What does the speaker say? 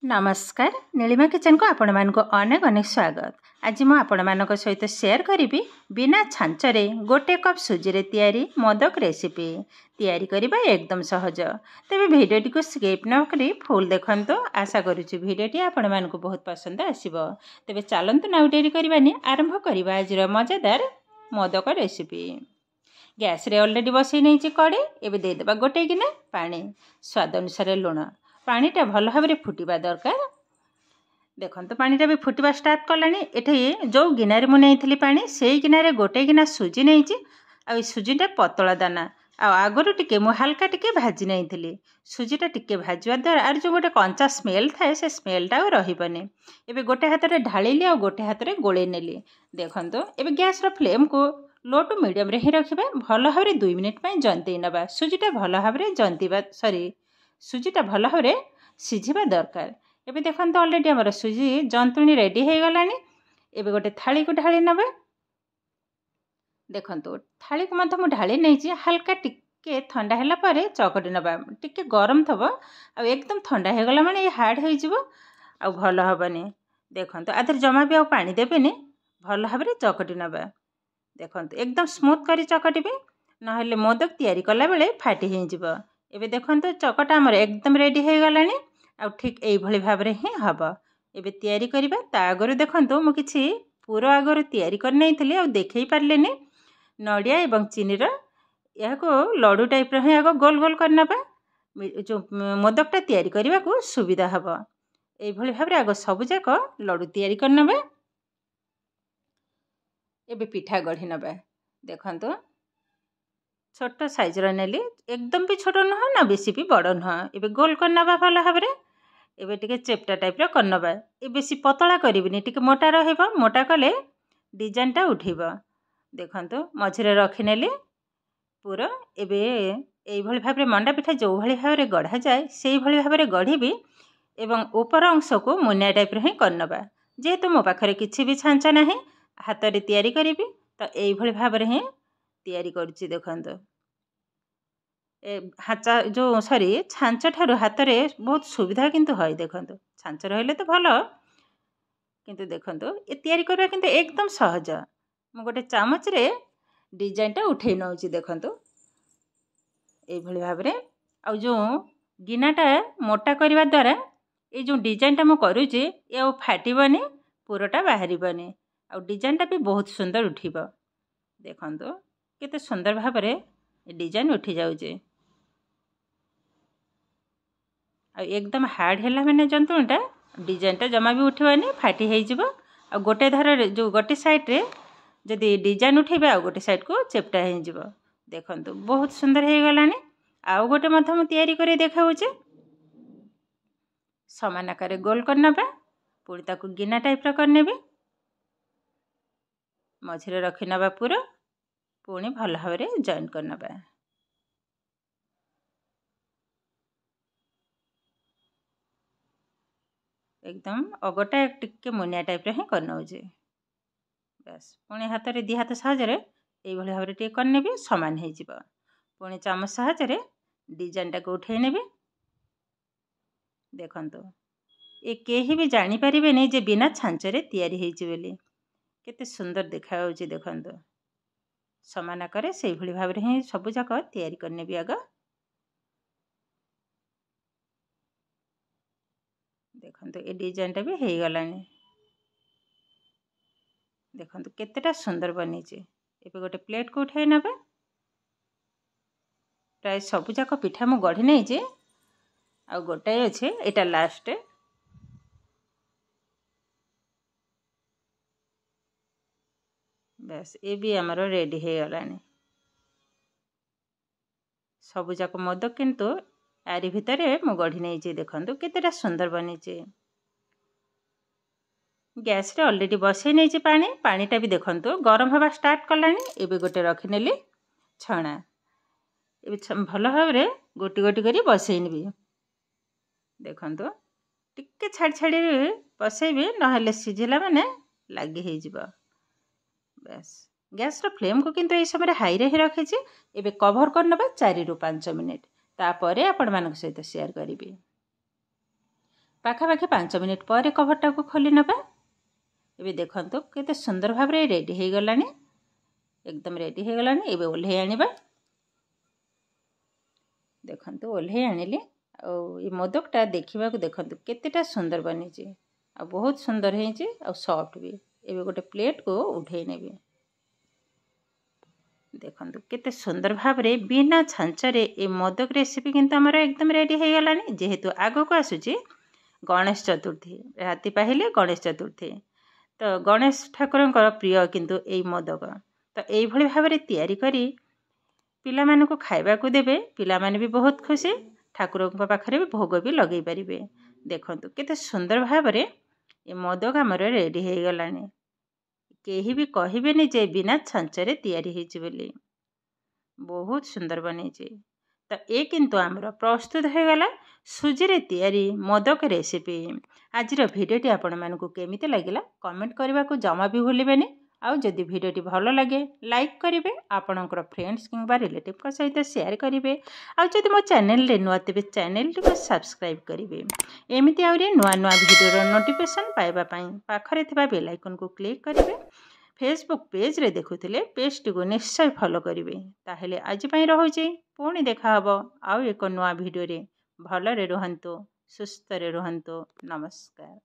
नमस्कार नीलिमा किचन को आपण मानक अनेक अनेक स्वागत। आज मु आपण मानक सहित शेयर करी बिना छांचरे गोटे कप सुजी रे तैयारी मोदक रेसिपी तैयारी करबा एकदम सहज। तेबे भिडियोटी को स्किप न करी फुल देखंतो। आशा करूची भिडियोटी आपण मानक बहुत पसंद आसीबो। तेबे चलंतु नाउ डेरी करबानी आरंभ करबा आज मजेदार मोदक रेसिपी। गैस रे ऑलरेडी बसई नहीं कड़े एबे दे देबा गोटे गिना पानी स्वाद अनुसार लुण पानीटा भल भाव में फुटवा दरकार। देखो पानीटा भी फुटवा स्टार्ट कलानी। एठी जो गिनारे मु नहीं पानी से गिनारे गोटे गिना सुजी नहीं आ सुजीटा पतला दाना आगरू टिके मु हल्का टिके भाजी नहीं सुजीटा टिके भाजवा द्वारा आर जो गोटे कंचा स्मेल थाए से स्मेलटा रहीबनी। एबे गोटे हाथ में ढालिली आ गोटे हाथ में गोले नेली। देखंतु एबे गैस रो फ्लेम को लो टू मीडियम रे ही रखिबा। भल भाव में 2 मिनिट पई जंती नबा। सुजीटा भल भाव में जंतीबा सुजीटा भल भाव में सिझिबा दरकार। एबे देखंतु ऑलरेडी हमर सुजी जंतुणी रेडी हो गलानी। एबे गोटे थाली को ढाली नबा। देखंतु थाली को मध मु ढाली नहीं हल्का टिके ठंडा हैला परे चकटी नबा। टिके गरम थबो आ एकदम ठंडा हो गला माने हार्ड हो जिवो आ भल हबनी। देखंतु आधर जमा भी आ पानी देबेनी भल भाव में चकटी नबा। देखंतु एकदम स्मूथ करी चकटिबे नहले मोदक तैयारी कला बेले फाटी हो जिवो। एबे देखंतु चकटा हमर एकदम रेडी हो गलानी आ ठीक एई भली भाव रे ही हबो। एबे तैयारी करबा ता आगरु देखंतु मु किछि पूरा आगरु तैयारी कर नैथिली आ देखै पारलेनी। नडिया एवं चीनी रो याको लड्डू टाइप रो ही आगो गोल गोल करनबा जो मोदकटा तैयारी करबा को सुविधा हबो। एई भली भाव रे आगो सब जाको लड्डू तैयारी करनबा। एबे पिठा गढ़ी नबा। देखंतु छोट साइज रो नेली एकदम भी छोट न ना बेसी भी बड़ न। एबे गोल करनबा भल भाव रे। एबे टिके चेप्टा टाइप रो करनबा। ए बेसी पतला करिबिनी टिके मोटा रहइबो। मोटा कले डिजाइनटा उठिबो। देखंतु मझिरे रखि नेली पूरा। एबे एई भली भाव रे मंडा पिठा जो भली भाव रे गढ़ा जाय सेई भली भाव रे गढ़ीबी एवं ऊपर अंश को मुनिया टाइप रो ही करनबा। जेहेतु मो पाखरे किछि भी छांचा नाही हाथ रे तैयारी करिबी तो एई भली भाव रे ही तैयारी करूची। देखंतु हाचा जो सॉरी छांच ठारू हाथ रे बहुत सुविधा किंतु होय। देखंतु छांच रहले तो भलो किंतु देखंतु ए तैयारी करबा किंतु एकदम सहज। मु गोटे चामच रे डिजाइनटा उठै नउची। देखंतु ए भली भाव रे आ जो गिनाटा मोटा करबा द्वारा ए जो डिजाइनटा मु करूची ए फाटिबनी पूराटा बाहरिबनी आ डिजाइनटा भी बहुत सुंदर उठिबो। देखंतु केते सुंदर भाव रे डिजाइन उठी जाउची आ एकदम हार्ड हैला माने जंतुणटा डिजाइनटा जमा भी उठिबानी फाटी हे जिवो। आ गोटे धार जो गोटे साइड रे जदी डिजाइन उठेबे आ गोटे साइड को चेप्टा हे जिवो। देखंतु बहुत सुंदर हे गलानी। आ गोटे मध्यम तैयारी करे देखाउची। समान आकार गोल करनबा पुरी ताकू गिना टाइप रा करनेबे मझिरे रखि नबा पूरा पुणी भल भाव रे जॉइन करनबा। एकदम अगटा टिके मुनिया टाइप रे ही करनउजे। बस पुणी हाथ रे दी हाथ सहायरे एई भली भाव रे टिके करनेबे समान हे जिवो। पुणी चामच सहायरे डिजाइनटा को उठै नेबे। देखंतु ए केही भी जानि परिबे नै जे बिना छांचरे तैयारी हेछि बोली। केते सुंदर देखाउछि। देखंतु समान आकार से भली भाव रे ही सब जाक तैयारी करने भी आगा। देखंतु ए डिजाइनटा भी हे गलानी। देखंतु केतेटा सुंदर बनीछि। एबे गोटे प्लेट को उठाई नबे। प्राय सब जाक पिठा मु गढ़ी नै जे आ गोटाय अछि एटा लास्ट। बस ए भी हमरो रेडी हे गलानी। सब जाक मोदक किंतु आरी भितरे मु गढ़ी नै जे। देखंतु केतेटा सुंदर बनीछि। गैस रे ऑलरेडी बसई नै जे पानीटा भी देखंतु गरम हवा स्टार्ट कलानी। एबे गोटे रखि नेली छणा। एबे भल भाव रे गोटी गोटी करी बसई नेबी। देखंतु टिके छाड़ी छाड़ी बसईबे नहले सिझिला माने लागी हे जिवो। बस गैस रो फ्लेम को किंतु ए समय हाई रे ही रखिछि। एबे कवर करनबा 4 रु 5 मिनिट तापरे आपण मानक सहित शेयर करिबी। पाखापाखि 5 मिनिट पर कभरटा को खोली नबा। एबे देखंतु केते सुंदर भाव रे रेडी हो गलानी, एकदम रेडी हो गलानी। एबे ओल्हे आनिबा। देखंतु ओल्हे आनिली आ ये मोदकटा देखिबा को देखंतु केतेटा सुंदर बनी छि आ बहुत सुंदर हे छि आ सॉफ्ट भी। एबे गोटे प्लेट को उठे नेबी। देखंतु केते सुंदर भाव रे बिना छांचरे ए मोदक रेसिपी किंतु हमर एकदम रेडी हो गलानी। जेहेतु आगो को आसुची गणेश चतुर्थी, राति पाहिले गणेश चतुर्थी, तो गणेश ठाकुरंकर प्रिय किंतु ए मोदक। तो एई भली भाव रे तयारी करी पिला माने को खाइबा को देबे। पिला माने भी बहुत खुशी, ठाकुरंक पाखरे भी भोग भी लगेई परिबे। देखंतु केते सुंदर भाव रे ए मोदक हमर रेडी हो गलानी। केही भी कहिबेनी जे बिना छांचरे तयारी हेछि बोली। बहुत सुंदर बनी छि। तो ए किंतु आमर प्रस्तुत हो गला सुजी रे तयारी मोदक रेसिपी। आजिर भिडियोटी आपण मानकु केमिति लागिला कमेंट करबा को जमा भी भूलिबेनी। आउ जदि भिडियोटी भलो लागे लाइक करिवे, आपणकर फ्रेंड्स किंबा रिलेटिव का सहित शेयर करिवे। आउ जदि मो चैनल रे नुआ तेबे चैनल को सब्सक्राइब करिवे। एमिति आउरी नुआ नुआ भिडियोर नोटिफिकेशन पाइबा पई पाखरे थिबा बेल आइकन को क्लिक करिवे। फेसबुक पेज रे देखुथिले पेज को निश्चय फॉलो करिवे। ताहेले आज पई रहुची, पुणी देखा हबो आउ एक नुआ भिडियो रे। भलरे रुहंतु, सुस्थ रे रुहंतु। नमस्कार।